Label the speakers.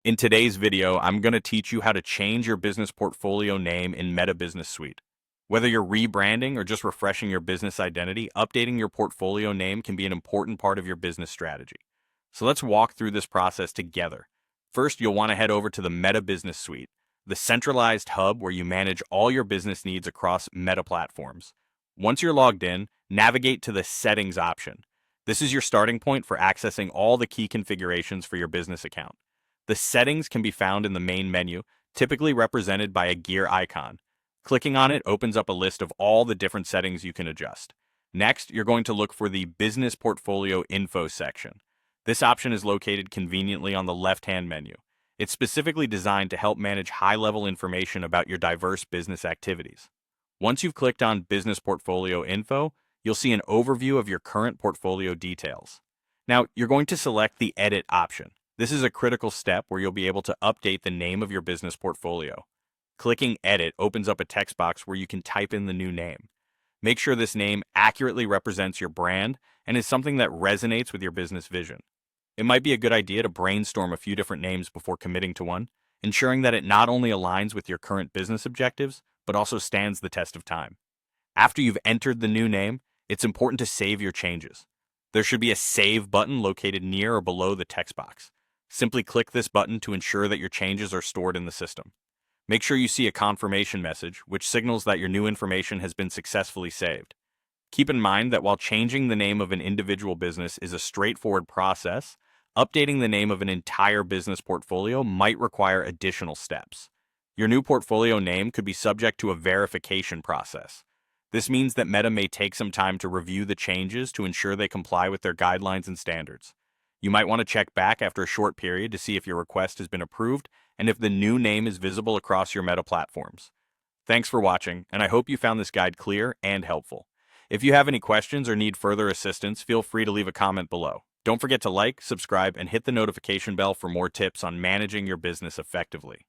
Speaker 1: In today's video, I'm going to teach you how to change your business portfolio name in Meta Business Suite. Whether you're rebranding or just refreshing your business identity, updating your portfolio name can be an important part of your business strategy. So let's walk through this process together. First, you'll want to head over to the Meta Business Suite, the centralized hub where you manage all your business needs across Meta platforms. Once you're logged in, navigate to the Settings option. This is your starting point for accessing all the key configurations for your business account. The settings can be found in the main menu, typically represented by a gear icon. Clicking on it opens up a list of all the different settings you can adjust. Next, you're going to look for the Business Portfolio Info section. This option is located conveniently on the left-hand menu. It's specifically designed to help manage high-level information about your diverse business activities. Once you've clicked on Business Portfolio Info, you'll see an overview of your current portfolio details. Now, you're going to select the Edit option. This is a critical step where you'll be able to update the name of your business portfolio. Clicking Edit opens up a text box where you can type in the new name. Make sure this name accurately represents your brand and is something that resonates with your business vision. It might be a good idea to brainstorm a few different names before committing to one, ensuring that it not only aligns with your current business objectives, but also stands the test of time. After you've entered the new name, it's important to save your changes. There should be a Save button located near or below the text box. Simply click this button to ensure that your changes are stored in the system. Make sure you see a confirmation message, which signals that your new information has been successfully saved. Keep in mind that while changing the name of an individual business is a straightforward process, updating the name of an entire business portfolio might require additional steps. Your new portfolio name could be subject to a verification process. This means that Meta may take some time to review the changes to ensure they comply with their guidelines and standards. You might want to check back after a short period to see if your request has been approved and if the new name is visible across your Meta platforms. Thanks for watching, and I hope you found this guide clear and helpful. If you have any questions or need further assistance, feel free to leave a comment below. Don't forget to like, subscribe, and hit the notification bell for more tips on managing your business effectively.